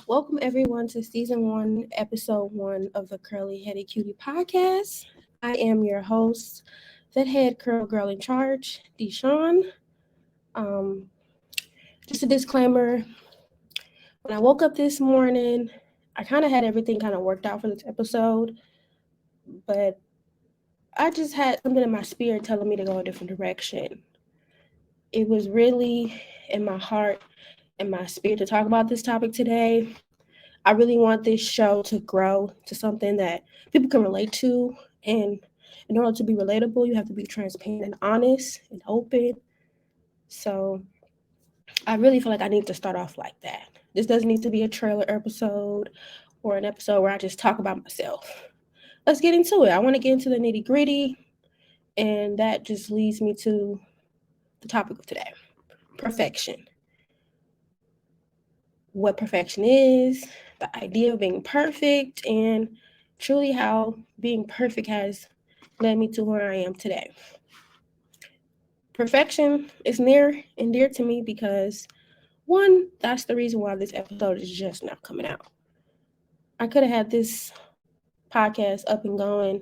Welcome everyone to season one, episode one of the Curly Headed Cutie podcast. I am your host, the head curl girl in charge, Deshawn. Um, just a disclaimer: when I woke up this morning, I kind of had everything kind of worked out for this episode, but I just had something in my spirit telling me to go a different direction. It was really in my heart and my spirit to talk about this topic today. I really want this show to grow to something that people can relate to. And in order to be relatable, you have to be transparent and honest and open. So I really feel like I need to start off like that. This doesn't need to be a trailer episode or an episode where I just talk about myself. Let's get into it. I want to get into the nitty gritty. And that just leads me to the topic of today: perfection. What perfection is, the idea of being perfect, and truly how being perfect has led me to where I am today. Perfection is near and dear to me because, one, that's the reason why this episode is just now coming out. I could have had this podcast up and going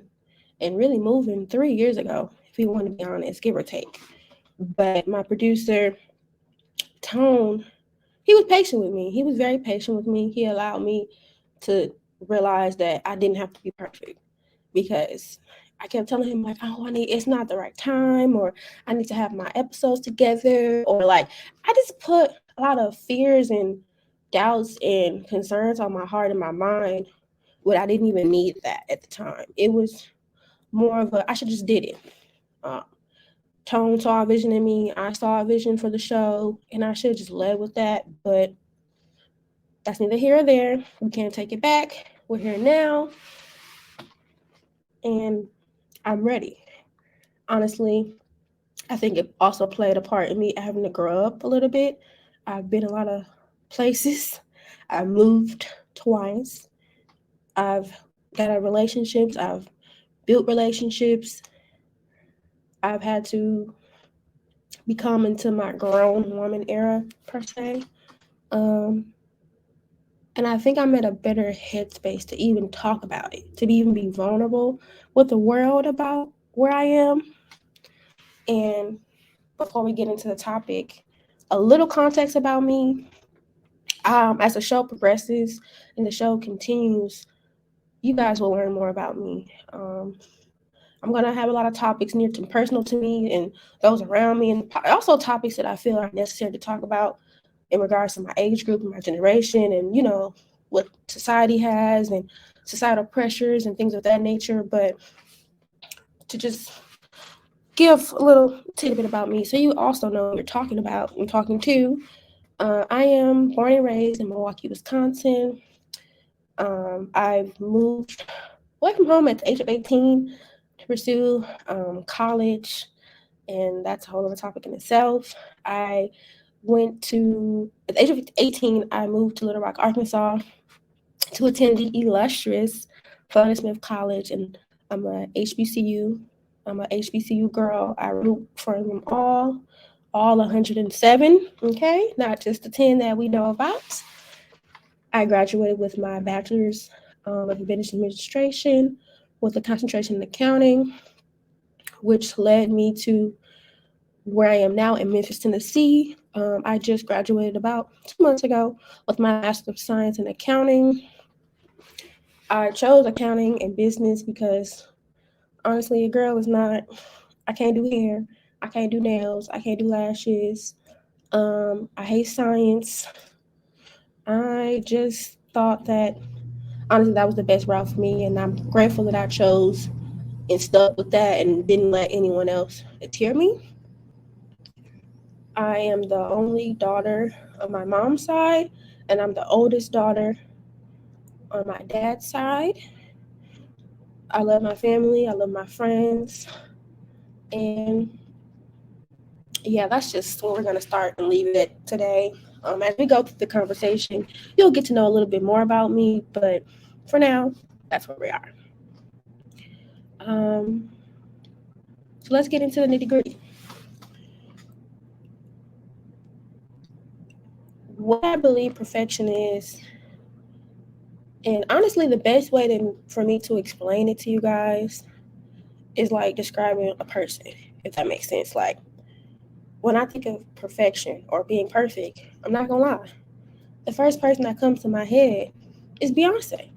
and really moving 3 years ago, if we want to be honest, give or take. But my producer, Tone, he was patient with me. He was very patient with me. He allowed me to realize that I didn't have to be perfect because I kept telling him like, oh, it's not the right time, or I need to have my episodes together, or like I just put a lot of fears and doubts and concerns on my heart and my mind when I didn't even need that at the time. It was more of a I should just did it. Uh, Tone saw a vision in me. I saw a vision for the show, and I should have just led with that. But that's neither here or there. We can't take it back. We're here now, and I'm ready. Honestly, I think it also played a part in me having to grow up a little bit. I've been a lot of places. I've moved twice. I've got out of relationships. I've built relationships. I've had to become into my grown woman era, per se. Um, and I think I'm at a better headspace to even talk about it, to even be vulnerable with the world about where I am. And before we get into the topic, a little context about me. As the show progresses and the show continues, you guys will learn more about me. I'm going to have a lot of topics near to personal to me and those around me, and also topics that I feel are necessary to talk about in regards to my age group and my generation, and what society has and societal pressures and things of that nature. But to just give a little tidbit about me so you also know who you're talking about and talking to. I am born and raised in Milwaukee, Wisconsin. I've moved away from home at the age of 18 to pursue college, and that's a whole other topic in itself. At the age of 18, I moved to Little Rock, Arkansas to attend the illustrious Florida Smith College, and I'm a HBCU. I'm a HBCU girl. I root for them all 107, okay? Not just the 10 that we know about. I graduated with my bachelor's of business administration with a concentration in accounting, which led me to where I am now in Memphis, Tennessee. I just graduated about 2 months ago with my Master of Science in Accounting. I chose accounting and business because honestly, a girl is not, I can't do hair, I can't do nails, I can't do lashes. I hate science. I just thought that honestly that was the best route for me, and I'm grateful that I chose and stuck with that and didn't let anyone else deter me. I am the only daughter of my mom's side, and I'm the oldest daughter on my dad's side. I love my family, I love my friends, and yeah, that's just where we're going to start and leave it at today. As we go through the conversation, you'll get to know a little bit more about me, but for now, that's where we are. Um, so let's get into the nitty gritty. What I believe perfection is And honestly, the best way for me to explain it to you guys is like describing a person, if that makes sense. Like when I think of perfection or being perfect, I'm not gonna lie. The first person that comes to my head is Beyonce.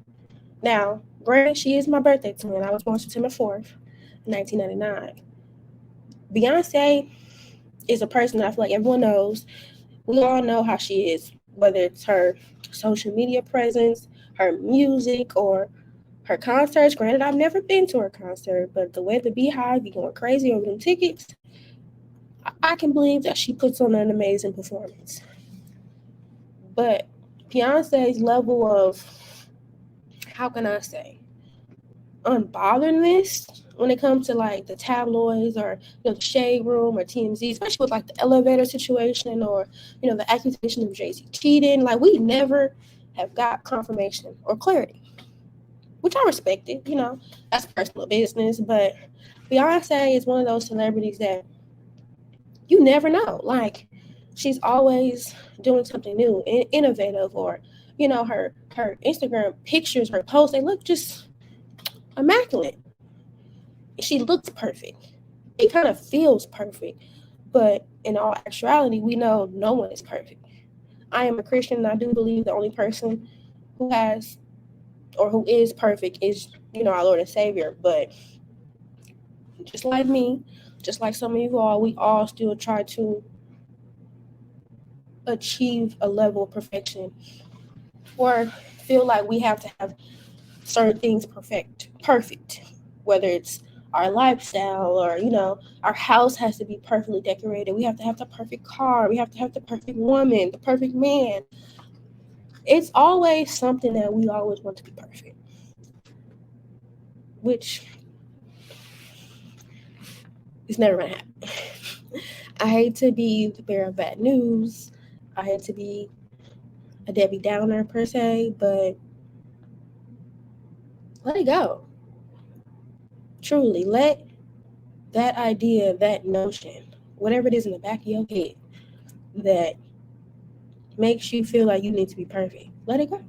Now, granted, she is my birthday twin. I was born September 4th, 1999. Beyonce is a person that I feel like everyone knows. We all know how she is, whether it's her social media presence, her music, or her concerts. Granted, I've never been to her concert, but the way the Beehive be going crazy over them tickets, I can believe that she puts on an amazing performance. But Beyonce's level of, how can I say, unbotheredness when it comes to like the tabloids or the Shade Room or TMZ, especially with like the elevator situation or the accusation of Jay-Z cheating. Like we never have got confirmation or clarity, which I respected. That's personal business, but Beyonce is one of those celebrities that you never know. Like she's always doing something new and innovative, or her Instagram pictures, her posts, they look just immaculate. She looks perfect. It kind of feels perfect, but in all actuality, we know no one is perfect. I am a Christian, and I do believe the only person who has or who is perfect is our Lord and Savior. But just like me, just like some of you all, we all still try to achieve a level of perfection or feel like we have to have certain things perfect, whether it's our lifestyle or our house has to be perfectly decorated. We have to have the perfect car. We have to have the perfect woman, the perfect man. It's always something that we always want to be perfect, which is never gonna happen. I hate to be the bearer of bad news. I hate to be a Debbie Downer per se, but let it go. Truly, let that idea, that notion, whatever it is in the back of your head that makes you feel like you need to be perfect, let it go.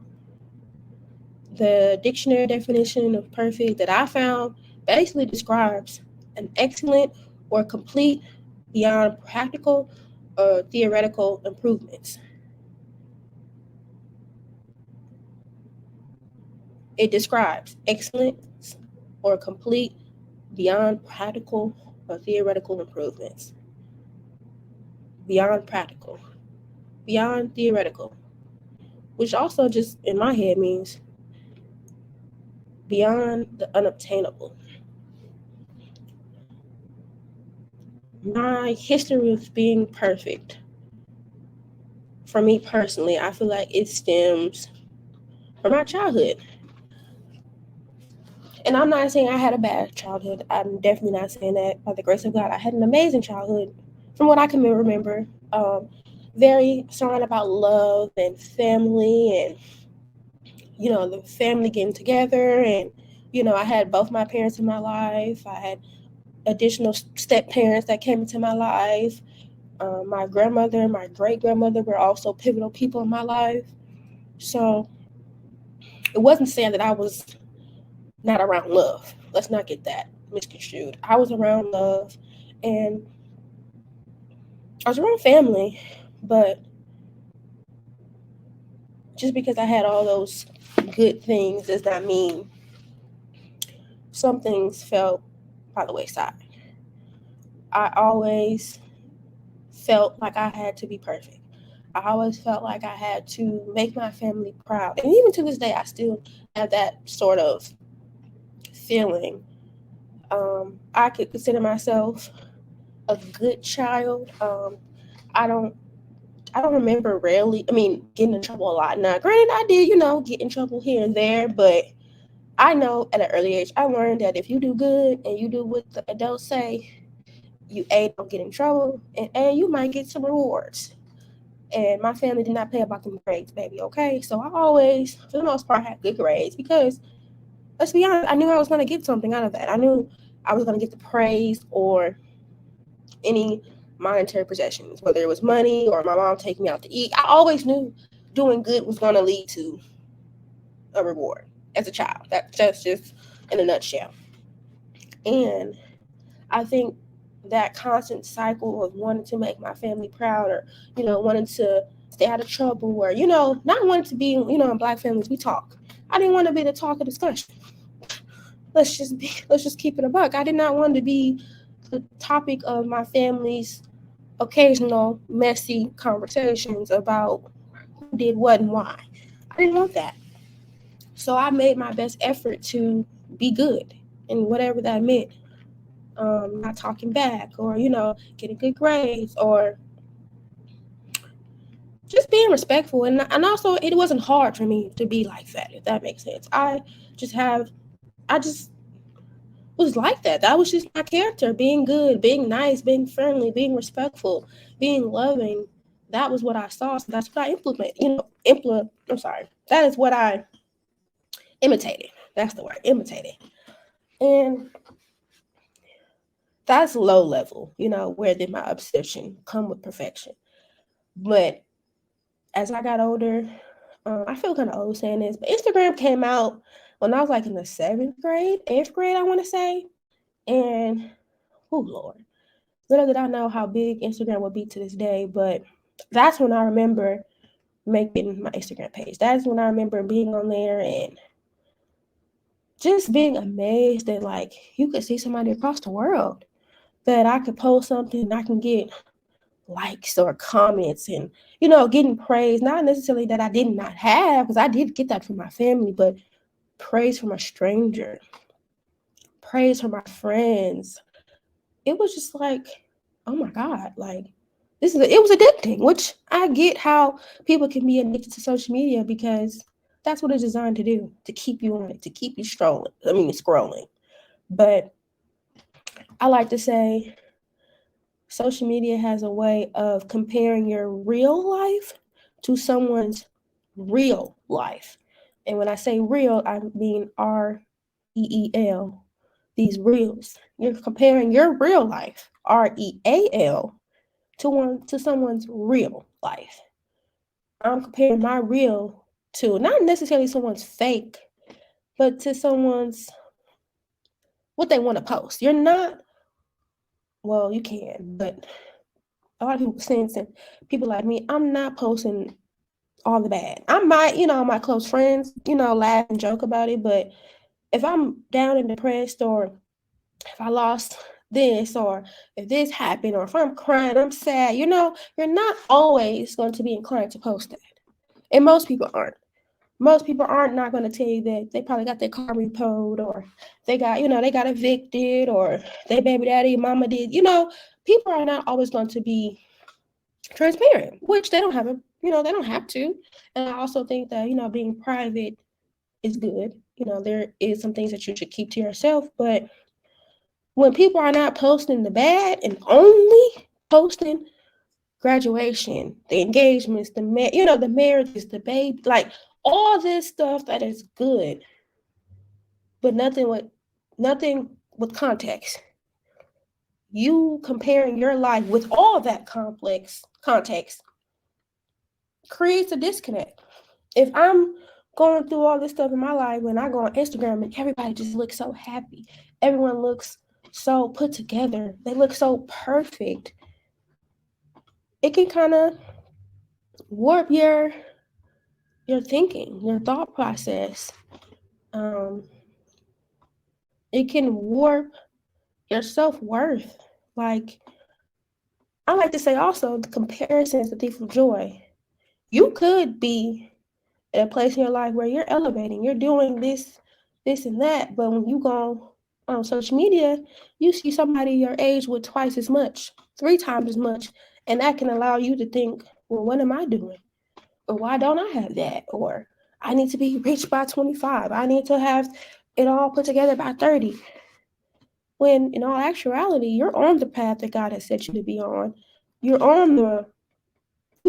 The dictionary definition of perfect that I found basically describes an excellent or complete beyond practical or theoretical improvements. It describes excellence or complete beyond practical or theoretical improvements. Beyond practical, beyond theoretical, which also just in my head means beyond the unobtainable. My history of being perfect, for me personally, I feel like it stems from my childhood. And I'm not saying I had a bad childhood. I'm definitely not saying that. By the grace of God, I had an amazing childhood from what I can remember. Very surrounded about love and family and, the family getting together. And, I had both my parents in my life. I had additional step parents that came into my life. My grandmother and my great grandmother were also pivotal people in my life. So it wasn't saying that I was not around love. Let's not get that misconstrued. I was around love and I was around family, but just because I had all those good things does not mean some things fell by the wayside. I always felt like I had to be perfect. I always felt like I had to make my family proud. And even to this day, I still have that sort of feeling. I could consider myself a good child. I don't I don't remember getting in trouble a lot. Now, granted, I did, get in trouble here and there, but I know at an early age, I learned that if you do good and you do what the adults say, you A, don't get in trouble, and A, you might get some rewards. And my family did not play about them grades, baby, okay? So I always, for the most part, had good grades because, let's be honest, I knew I was going to get something out of that. I knew I was going to get the praise or any monetary possessions, whether it was money or my mom taking me out to eat. I always knew doing good was going to lead to a reward as a child. That's just in a nutshell. And I think that constant cycle of wanting to make my family proud, or, wanting to stay out of trouble, or, not wanting to be, in Black families, we talk. I didn't want to be the talk of discussion. Let's just keep it a buck. I did not want to be the topic of my family's occasional messy conversations about who did what and why. I didn't want that. So I made my best effort to be good, and whatever that meant. Not talking back, or getting good grades, or just being respectful. And also, it wasn't hard for me to be like that, if that makes sense. I just was like that. That was just my character: being good, being nice, being friendly, being respectful, being loving. That was what I saw, so that's what I that is what I imitated. That's the word, imitated. And that's low level, where did my obsession come with perfection. But as I got older, I feel kind of old saying this, but Instagram came out when I was like in the 7th grade, 8th grade, I want to say. And, oh Lord, little did I know how big Instagram would be to this day, but that's when I remember making my Instagram page. That's when I remember being on there and just being amazed that, like, you could see somebody across the world, that I could post something and I can get likes or comments and, getting praise, not necessarily that I did not have, because I did get that from my family, but praise from a stranger, praise from my friends. It was just like, oh my God, like, it was addicting, which I get how people can be addicted to social media, because that's what it's designed to do, to keep you on it, to keep you scrolling. But I like to say social media has a way of comparing your real life to someone's real life. And when I say real, I mean REEL, these reels. You're comparing your real life, REAL, to someone's real life. I'm comparing my real to not necessarily someone's fake, but to someone's what they want to post. You're not, well, you can, but a lot of people sense, and people like me, I'm not posting all the bad. I might, my close friends, laugh and joke about it, but if I'm down and depressed, or if I lost this, or if this happened, or if I'm crying, I'm sad, you're not always going to be inclined to post that. And most people aren't. Most people aren't not going to tell you that they probably got their car repoed, or they got, they got evicted, or their baby daddy, mama did. People are not always going to be transparent, which they don't have they don't have to. And I also think that, being private is good. There is some things that you should keep to yourself, but when people are not posting the bad and only posting graduation, the engagements, the marriages, the baby, like all this stuff that is good, but nothing with context. You comparing your life with all that complex context creates a disconnect. If I'm going through all this stuff in my life, when I go on Instagram and everybody just looks so happy, everyone looks so put together, they look so perfect, it can kind of warp your thinking, your thought process. It can warp your self-worth. Like, I like to say also, the comparison is the thief of joy. You could be at a place in your life where you're elevating, you're doing this and that, but when you go on social media, you see somebody your age with twice as much, 3 times as much, and that can allow you to think, well, what am I doing? Or why don't I have that? Or I need to be rich by 25. I need to have it all put together by 30. When in all actuality, you're on the path that God has set you to be on. You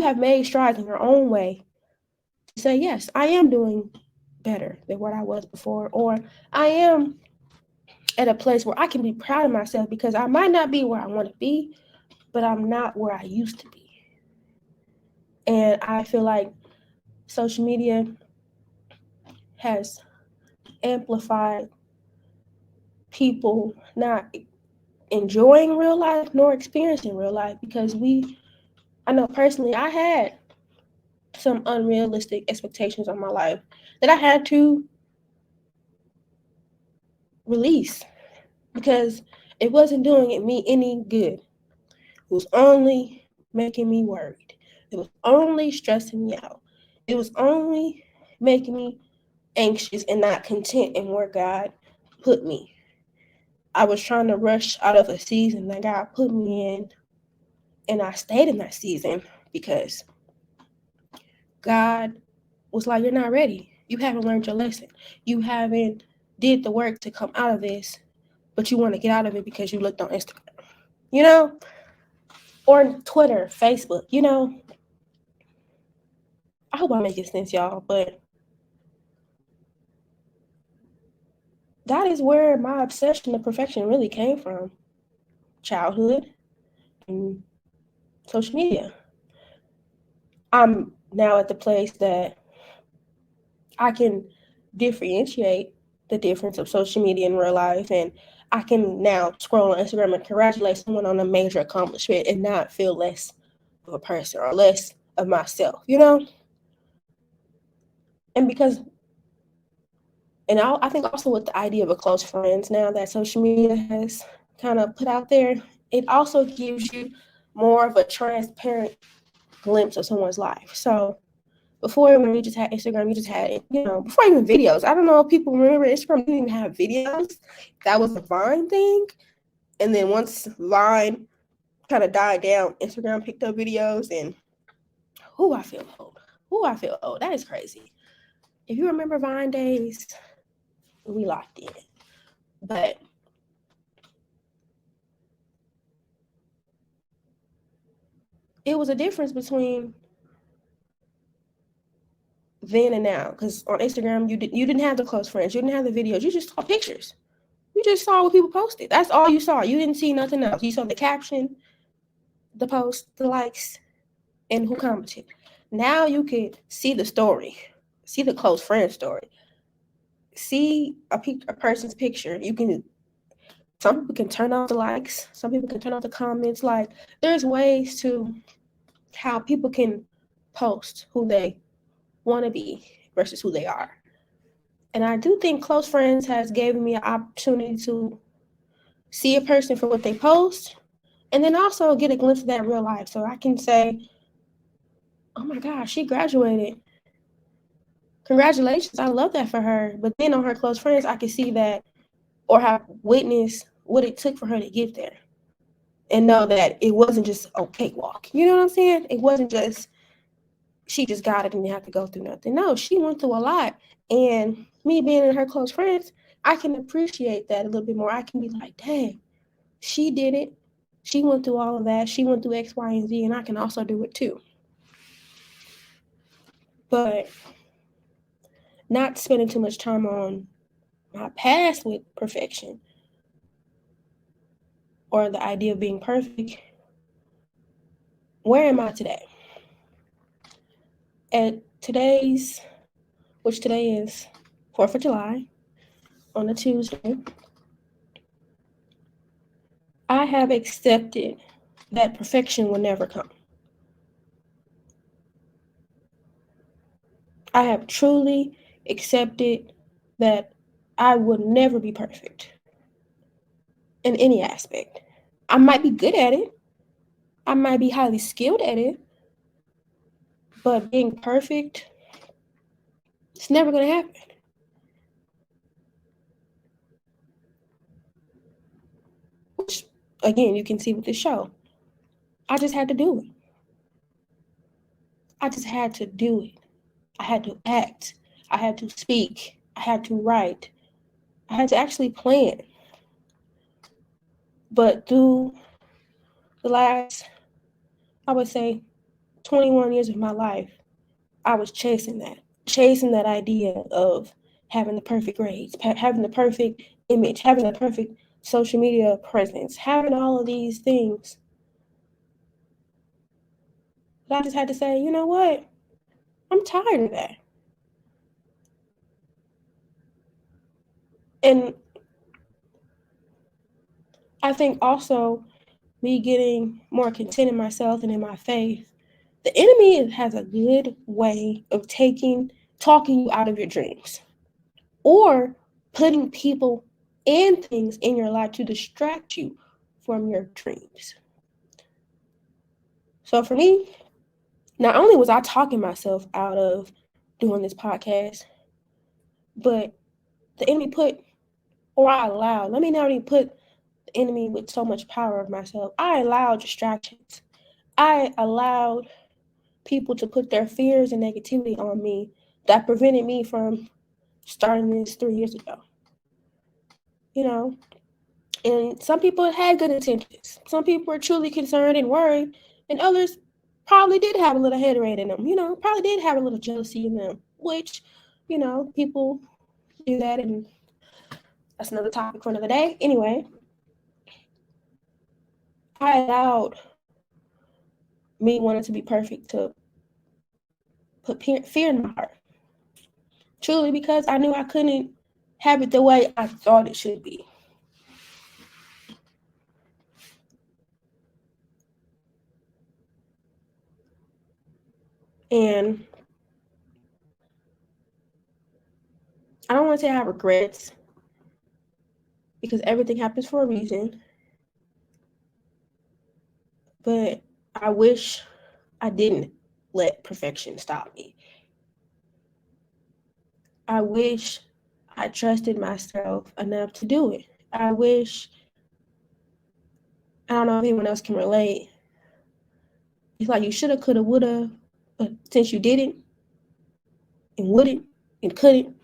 have made strides in your own way to say, yes, I am doing better than what I was before, or I am at a place where I can be proud of myself, because I might not be where I want to be, but I'm not where I used to be. And I feel like social media has amplified people not enjoying real life nor experiencing real life, because I know personally I had some unrealistic expectations on my life that I had to release because it wasn't doing me any good. It was only making me worried. It was only stressing me out. It was only making me anxious and not content in where God put me. I was trying to rush out of a season that God put me in, and I stayed in that season because God was like, you're not ready. You haven't learned your lesson. You haven't did the work to come out of this, but you want to get out of it because you looked on Instagram, or Twitter, Facebook, I hope I'm making sense, y'all, but that is where my obsession of perfection really came from. Childhood and social media. I'm now at the place that I can differentiate the difference of social media in real life, and I can now scroll on Instagram and congratulate someone on a major accomplishment and not feel less of a person or less of myself, And because, and I think also with the idea of a close friends now that social media has kind of put out there, it also gives you more of a transparent glimpse of someone's life. So before, when you just had Instagram, you just had, before even videos. I don't know if people remember Instagram didn't even have videos. That was a Vine thing. And then once Vine kind of died down, Instagram picked up videos, and I feel old. I feel old. That is crazy. If you remember Vine days, we locked in. But it was a difference between then and now, because on Instagram you didn't have the close friends, you didn't have the videos, you just saw pictures. You just saw what people posted. That's all you saw. You didn't see nothing else. You saw the caption, the post, the likes, and who commented. Now you can see the story, see the close friend story, see a person's picture. Some people can turn off the likes, some people can turn off the comments. Like, there's ways to how people can post who they want to be versus who they are. And I do think close friends has given me an opportunity to see a person for what they post, and then also get a glimpse of that real life. So I can say, oh my gosh, she graduated. Congratulations. I love that for her. But then on her close friends, I can see that or have witnessed what it took for her to get there. And know that it wasn't just a cakewalk. You know what I'm saying? It wasn't just she just got it and didn't have to go through nothing. No, she went through a lot. And me being in her close friends, I can appreciate that a little bit more. I can be like, dang, she did it. She went through all of that. She went through X, Y, and Z, and I can also do it too. But not spending too much time on my past with perfection or the idea of being perfect. Where am I today? At which today is 4th of July, on a Tuesday, I have accepted that perfection will never come. I have truly accepted that I will never be perfect in any aspect. I might be good at it. I might be highly skilled at it. But being perfect, it's never going to happen. Which, again, you can see with this show. I just had to do it. I just had to do it. I had to act. I had to speak. I had to write. I had to actually plan. But through the last, I would say, 21 years of my life, I was chasing that idea of having the perfect grades, having the perfect image, having the perfect social media presence, having all of these things. But I just had to say, you know what? I'm tired of that. And I think also me getting more content in myself and in my faith, the enemy has a good way of talking you out of your dreams or putting people and things in your life to distract you from your dreams. So for me, not only was I talking myself out of doing this podcast, but the enemy let me not even put the enemy with so much power of myself. I allowed distractions. I allowed people to put their fears and negativity on me that prevented me from starting this 3 years ago. You know, and some people had good intentions. Some people were truly concerned and worried, and others probably did have a little haterade in them, probably did have a little jealousy in them, which, people do that, and that's another topic for another day. Anyway, I allowed me wanting to be perfect to put fear in my heart. Truly, because I knew I couldn't have it the way I thought it should be. And I don't want to say I have regrets, because everything happens for a reason. But I wish I didn't let perfection stop me. I wish I trusted myself enough to do it. I don't know if anyone else can relate. It's like you shoulda, coulda, woulda, but since you didn't and wouldn't and couldn't,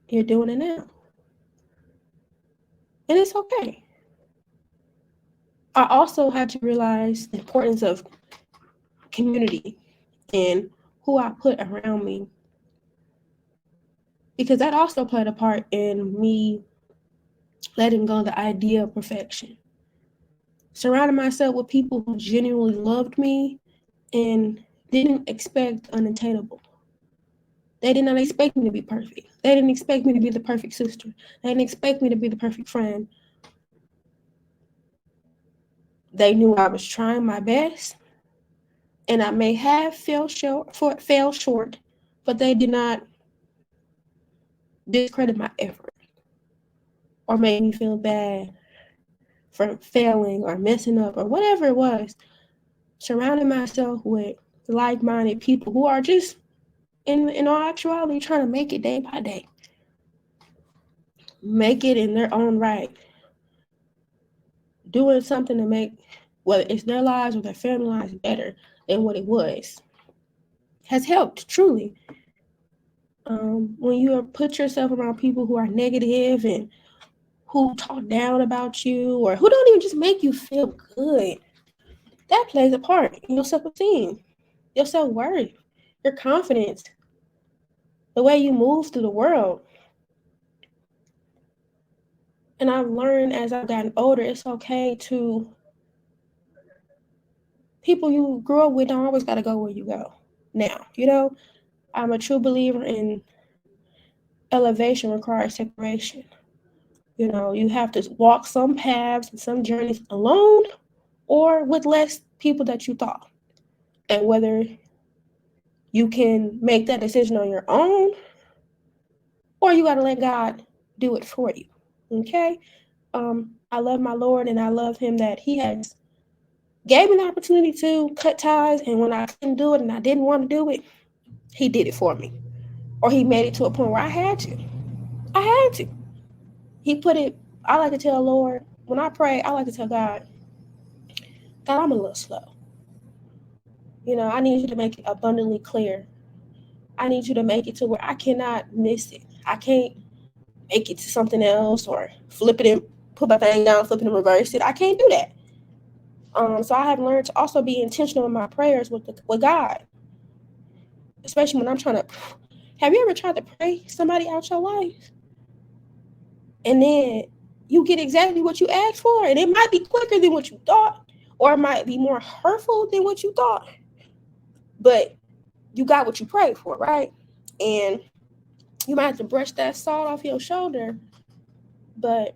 you're doing it now. And it's okay. I also had to realize the importance of community and who I put around me, because that also played a part in me letting go of the idea of perfection. Surrounding myself with people who genuinely loved me and didn't expect unattainable. They did not expect me to be perfect. They didn't expect me to be the perfect sister. They didn't expect me to be the perfect friend. They knew I was trying my best, and I may have fell short, but they did not discredit my effort or make me feel bad for failing or messing up or whatever it was. Surrounding myself with like-minded people who are just, in all actuality, trying to make it day by day. Make it in their own right. Doing something to make, whether it's their lives or their family lives, better than what it was, has helped, truly. When you put yourself around people who are negative and who talk down about you or who don't even just make you feel good, that plays a part in your self-esteem, your self-worth, your confidence, the way you move through the world. And I've learned as I've gotten older, it's okay to, people you grew up with don't always got to go where you go now. I'm a true believer in elevation requires separation. You have to walk some paths and some journeys alone or with less people that you thought. And whether you can make that decision on your own or you got to let God do it for you. Okay? I love my Lord, and I love him that he has gave me the opportunity to cut ties, and when I couldn't do it and I didn't want to do it, he did it for me. Or he made it to a point where I had to. He put it, I like to tell Lord, when I pray, I like to tell God, I'm a little slow. I need you to make it abundantly clear. I need you to make it to where I cannot miss it. I can't make it to something else or flip it and put my thing down, flip it and reverse it. I can't do that. So I have learned to also be intentional in my prayers with God, especially when I'm trying to. Have you ever tried to pray somebody out your life, and then you get exactly what you asked for, and it might be quicker than what you thought, or it might be more hurtful than what you thought, but you got what you prayed for, right? And you might have to brush that salt off your shoulder, but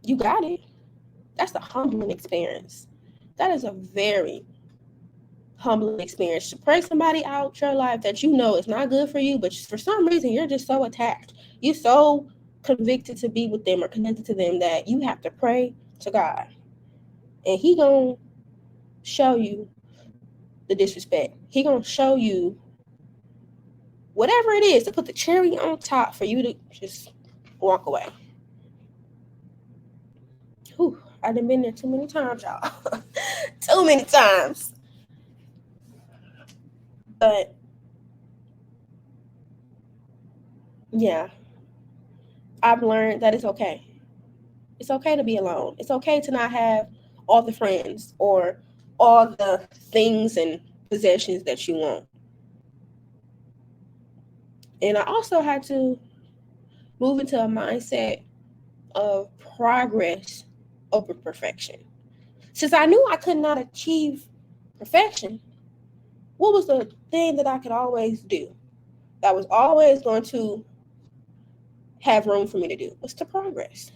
you got it. That's a humbling experience. That is a very humbling experience to pray somebody out your life that you know is not good for you, but for some reason you're just so attached. You're so convicted to be with them or connected to them that you have to pray to God. And he gonna show you the disrespect. He gonna show you whatever it is to put the cherry on top for you to just walk away. Whew, I done been there too many times, y'all. Too many times. But yeah, I've learned that it's okay. It's okay to be alone. It's okay to not have all the friends or all the things and possessions that you want. And I also had to move into a mindset of progress over perfection. Since I knew I could not achieve perfection, what was the thing that I could always do that was always going to have room for me to do? Was to progress.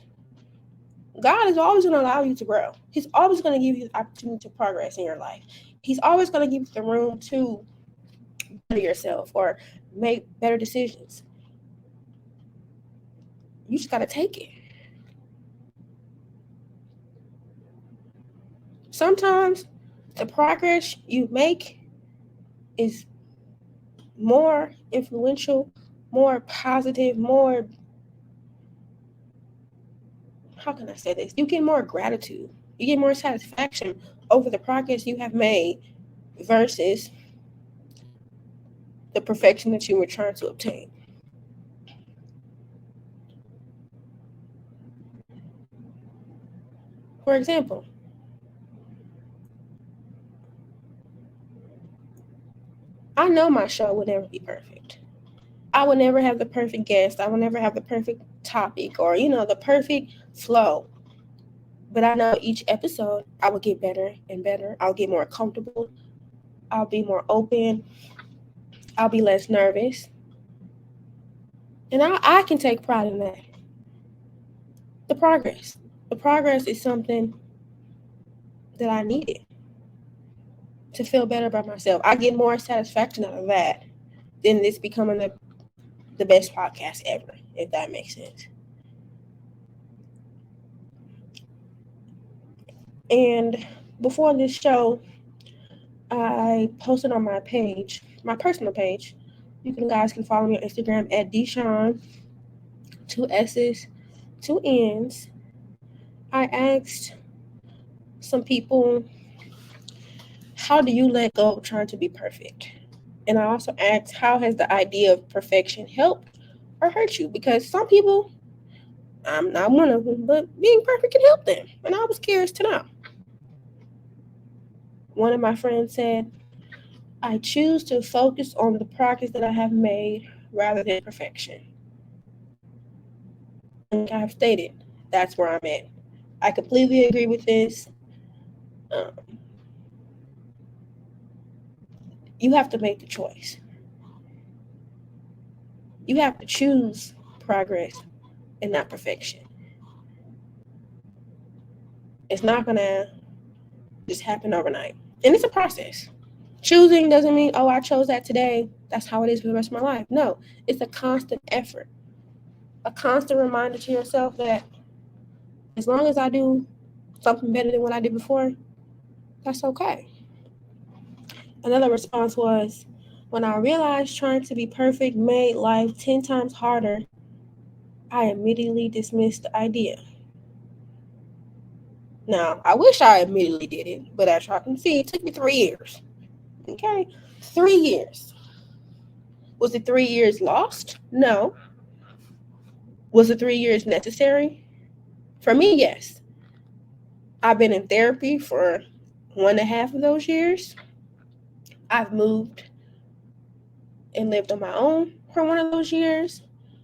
God is always going to allow you to grow. He's always going to give you the opportunity to progress in your life. He's always going to give you the room to better yourself or make better decisions. You just got to take it. Sometimes the progress you make is more influential, more positive, more, how can I say this? You get more gratitude. You get more satisfaction over the progress you have made versus the perfection that you were trying to obtain. For example, I know my show would never be perfect. I would never have the perfect guest. I would never have the perfect topic or, the perfect flow. But I know each episode I will get better and better. I'll get more comfortable. I'll be more open. I'll be less nervous. And I can take pride in that. The progress. The progress is something that I needed to feel better about myself. I get more satisfaction out of that than this becoming the best podcast ever, if that makes sense. And before this show, I posted on my page, my personal page. You guys can follow me on Instagram at Deshawn, 2 S's, 2 N's. I asked some people, how do you let go of trying to be perfect? And I also asked, how has the idea of perfection helped or hurt you? Because some people, I'm not one of them, but being perfect can help them. And I was curious to know. One of my friends said, I choose to focus on the progress that I have made rather than perfection. Like I have stated, that's where I'm at. I completely agree with this. Um, you have to make the choice. You have to choose progress and not perfection. It's not going to just happen overnight. And it's a process. Choosing doesn't mean, oh, I chose that today. That's how it is for the rest of my life. No, it's a constant effort, a constant reminder to yourself that as long as I do something better than what I did before, that's okay. Another response was, when I realized trying to be perfect made life 10 times harder, I immediately dismissed the idea. Now, I wish I immediately did it, but as y'all can see, it took me 3 years. Okay? 3 years. Was it 3 years lost? No. Was it 3 years necessary? For me, yes. I've been in therapy for 1.5 of those years. I've moved and lived on my own for one of those years.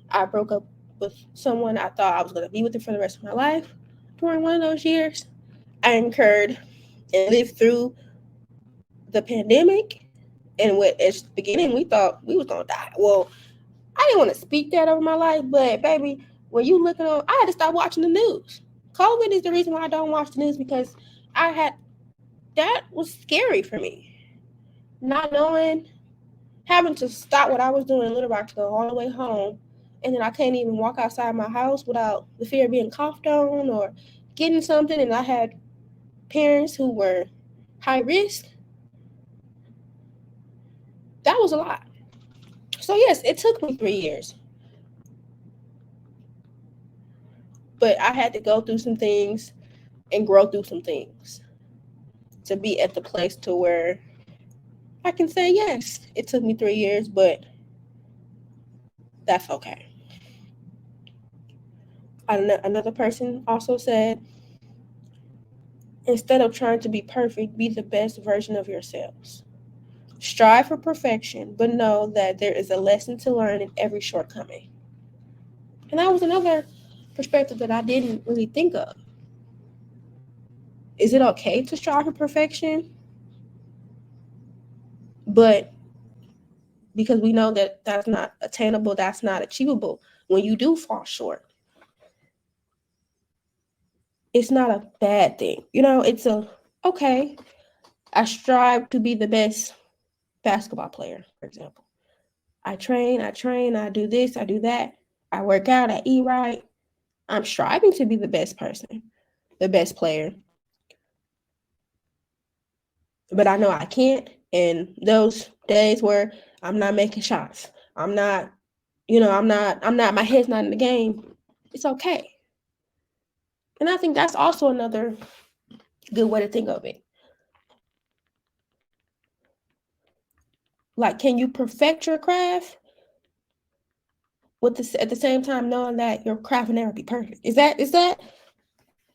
I broke up with someone I thought I was going to be with for the rest of my life during one of those years. I incurred and lived through the pandemic. And at the beginning, we thought we was gonna die. Well, I didn't want to speak that over my life, but baby, when you looking on, I had to stop watching the news. COVID is the reason why I don't watch the news, because that was scary for me. Not knowing, having to stop what I was doing in Little Rock to go all the way home, and then I can't even walk outside my house without the fear of being coughed on or getting something. And I had parents who were high risk. That was a lot. So yes, it took me 3 years, but I had to go through some things and grow through some things to be at the place to where I can say, yes, it took me 3 years, but that's okay. Another person also said, instead of trying to be perfect, be the best version of yourselves. Strive for perfection, but know that there is a lesson to learn in every shortcoming. And that was another perspective that I didn't really think of. Is it okay to strive for perfection? But because we know that that's not attainable, that's not achievable. When you do fall short, it's not a bad thing. It's okay, I strive to be the best basketball player, for example. I train, I do this, I do that. I work out, I eat right. I'm striving to be the best person, the best player. But I know I can't. And those days where I'm not making shots, I'm not, my head's not in the game. It's okay. And I think that's also another good way to think of it. Like, can you perfect your craft at the same time knowing that your craft will never be perfect? Is that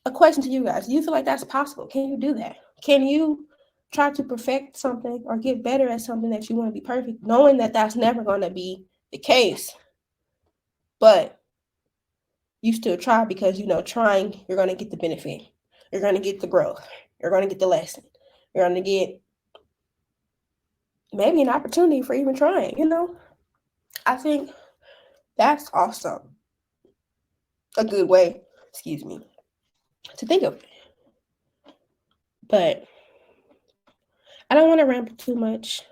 a question to you guys? Do you feel like that's possible? Can you do that? Can you try to perfect something or get better at something that you want to be perfect, knowing that that's never going to be the case, but you still try because trying, you're going to get the benefit, you're going to get the growth, you're going to get the lesson, you're going to get maybe an opportunity for even trying. I think that's also a good way, to think of it. But I don't want to ramble too much.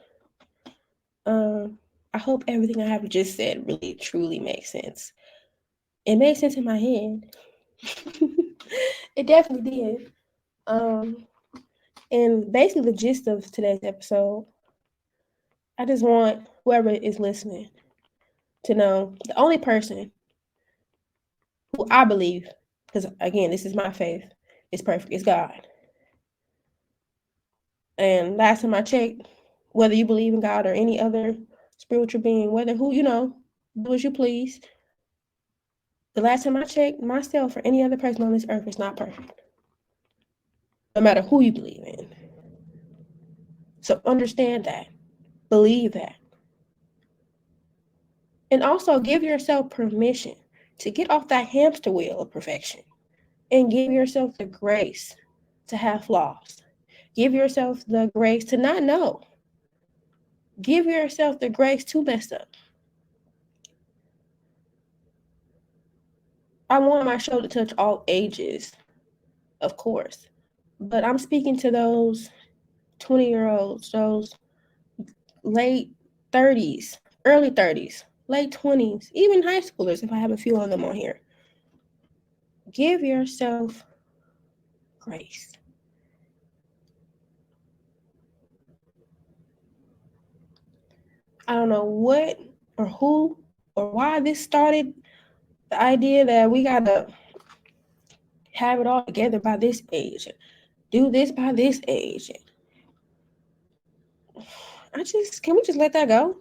I hope everything I have just said really truly makes sense. It made sense in my head. It definitely did. And basically the gist of today's episode, I just want whoever is listening to know the only person who I believe, because again, this is my faith, is perfect, is God. And last time I checked, whether you believe in God or any other spiritual being, whether do as you please. The last time I checked, myself or any other person on this earth is not perfect, no matter who you believe in. So understand that, believe that. And also give yourself permission to get off that hamster wheel of perfection and give yourself the grace to have flaws. Give yourself the grace to not know. Give yourself the grace to mess up. I want my show to touch all ages, of course. But I'm speaking to those 20-year-olds, those late 30s, early 30s, late 20s, even high schoolers, if I have a few of them on here. Give yourself grace. I don't know what or who or why this started, the idea that we gotta have it all together by this age, do this by this age. Can we just let that go?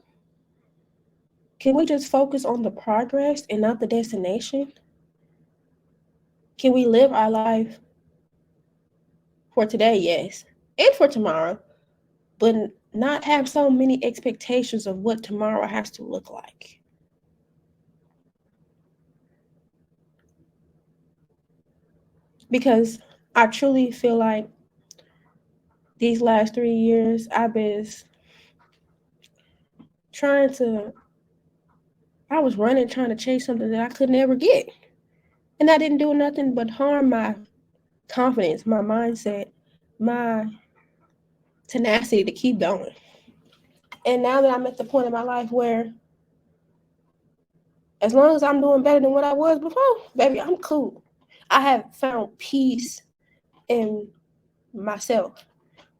Can we just focus on the progress and not the destination? Can we live our life for today? Yes. And for tomorrow, but not have so many expectations of what tomorrow has to look like. Because I truly feel like these last 3 years, I've been I was running trying to chase something that I could never get. And I didn't do nothing but harm my confidence, my mindset, my tenacity to keep going. And now that I'm at the point in my life where as long as I'm doing better than what I was before, baby, I'm cool. I have found peace in myself,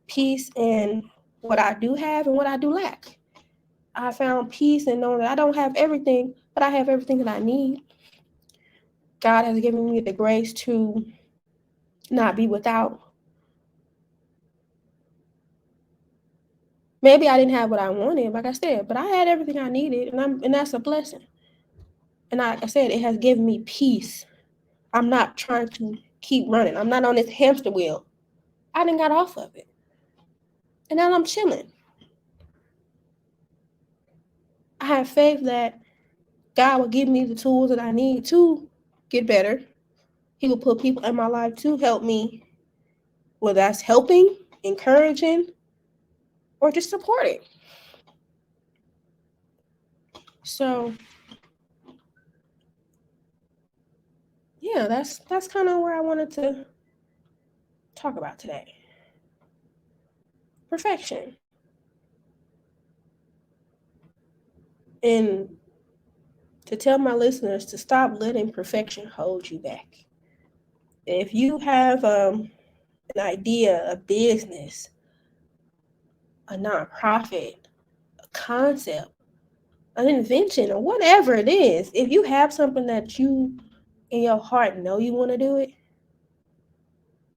peace in what I do have and what I do lack. I found peace in knowing that I don't have everything, but I have everything that I need. God has given me the grace to not be without. Maybe I didn't have what I wanted, like I said, but I had everything I needed, and that's a blessing. And like I said, it has given me peace. I'm not trying to keep running. I'm not on this hamster wheel. I didn't got off of it. And now I'm chilling. I have faith that God will give me the tools that I need to get better. He will put people in my life to help me, whether that's helping, encouraging, or just supporting. So yeah, that's kind of where I wanted to talk about today. Perfection. And to tell my listeners to stop letting perfection hold you back. If you have an idea, a business, a nonprofit, a concept, an invention, or whatever it is, if you have something that you in your heart know you want to do it,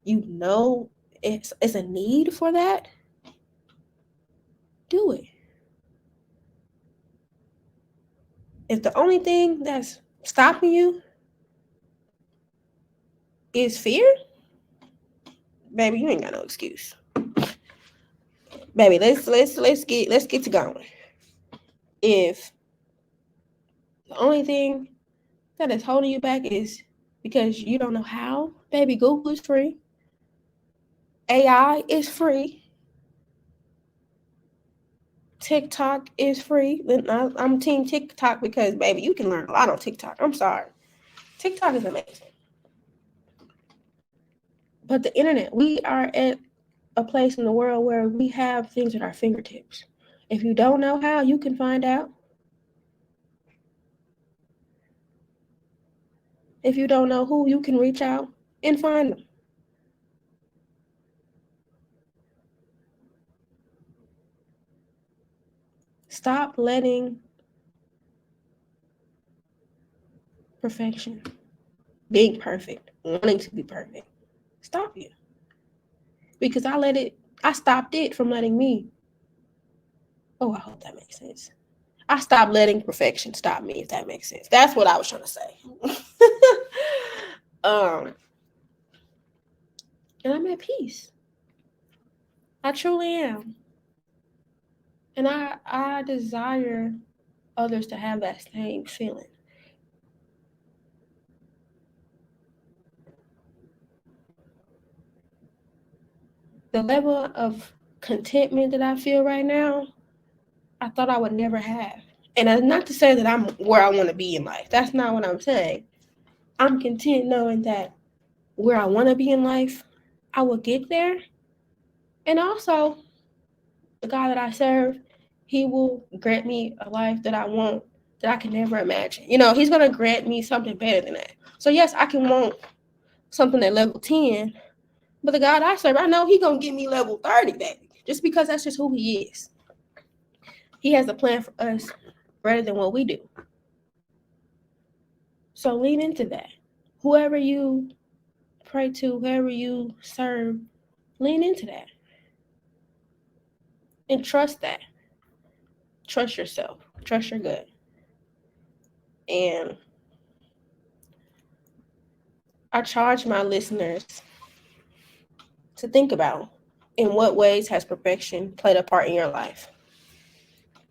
you know it's a need for that, do it. If the only thing that's stopping you is fear, baby, you ain't got no excuse. Baby, let's get to going. If the only thing that is holding you back is because you don't know how, baby, Google is free. AI is free. TikTok is free. I'm team TikTok because, baby, you can learn a lot on TikTok. I'm sorry. TikTok is amazing. But the internet, we are at a place in the world where we have things at our fingertips. If you don't know how, you can find out. If you don't know who, you can reach out and find them. Stop letting perfection, being perfect, wanting to be perfect, stop you. Because I stopped it from letting me. Oh, I hope that makes sense. I stopped letting perfection stop me, if that makes sense. That's what I was trying to say. And I'm at peace. I truly am. And I desire others to have that same feeling. The level of contentment that I feel right now, I thought I would never have. And not to say that I'm where I want to be in life. That's not what I'm saying. I'm content knowing that where I want to be in life, I will get there. And also, the God that I serve, He will grant me a life that I want, that I can never imagine. He's going to grant me something better than that. So, yes, I can want something at level 10, but the God I serve, I know He going to give me level 30, baby, just because that's just who He is. He has a plan for us better than what we do. So lean into that. Whoever you pray to, whoever you serve, lean into that. And trust that. Trust yourself. Trust your gut. And I charge my listeners to think about, in what ways has perfection played a part in your life?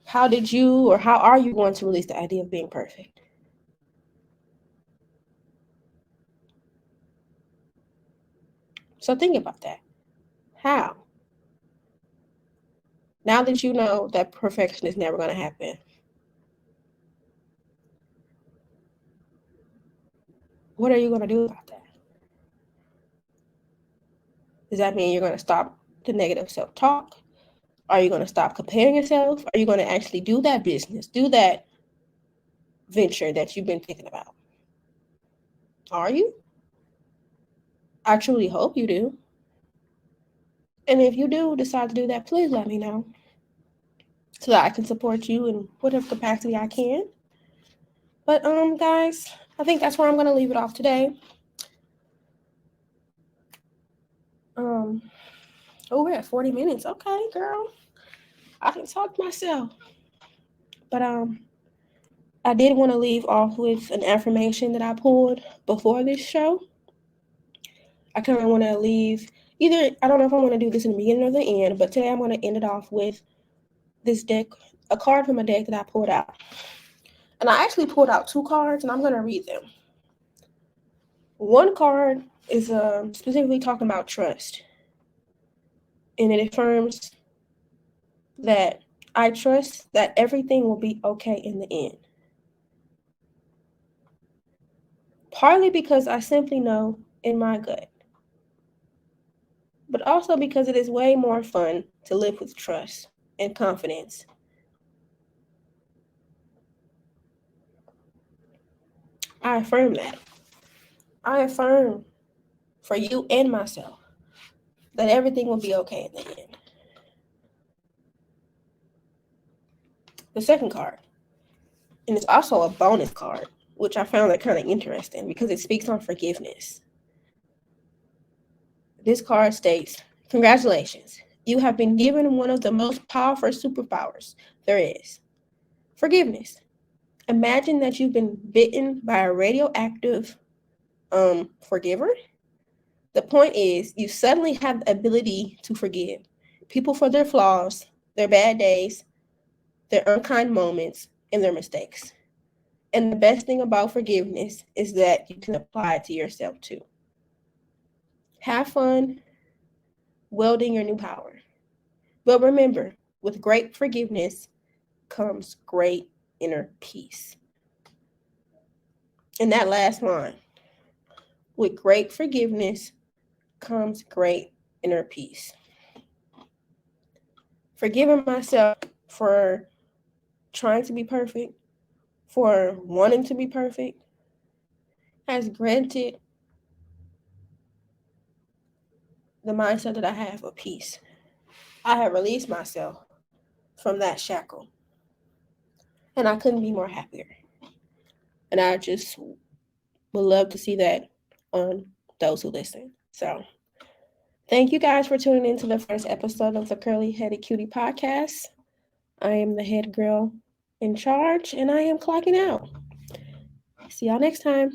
How did you, or how are you going to release the idea of being perfect? So think about that. How? Now that you know that perfection is never going to happen, what are you going to do about that? Does that mean you're going to stop the negative self-talk? Are you going to stop comparing yourself? Are you going to actually do that business, do that venture that you've been thinking about? Are you? I truly hope you do. And if you do decide to do that, please let me know so that I can support you in whatever capacity I can. But guys, I think that's where I'm gonna leave it off today. We're at 40 minutes. Okay, girl. I can talk myself. But I did want to leave off with an affirmation that I pulled before this show. I kind of want to leave either, I don't know if I want to do this in the beginning or the end, but today I'm going to end it off with this deck, a card from a deck that I pulled out. And I actually pulled out 2 cards, and I'm going to read them. One card is specifically talking about trust. And it affirms that I trust that everything will be okay in the end. Partly because I simply know in my gut, but also because it is way more fun to live with trust and confidence. I affirm that. I affirm for you and myself that everything will be okay in the end. The second card, and it's also a bonus card, which I found that kind of interesting because it speaks on forgiveness. This card states, congratulations, you have been given one of the most powerful superpowers there is, forgiveness. Imagine that you've been bitten by a radioactive forgiver. The point is, you suddenly have the ability to forgive people for their flaws, their bad days, their unkind moments, and their mistakes. And the best thing about forgiveness is that you can apply it to yourself too. Have fun wielding your new power. But remember, with great forgiveness comes great inner peace. And that last line, with great forgiveness comes great inner peace. Forgiving myself for trying to be perfect, for wanting to be perfect, has granted the mindset that I have of peace. I have released myself from that shackle. And I couldn't be more happier. And I just would love to see that on those who listen. So thank you guys for tuning in to the first episode of the Curly Headed Cutie podcast. I am the head girl in charge, and I am clocking out. See y'all next time.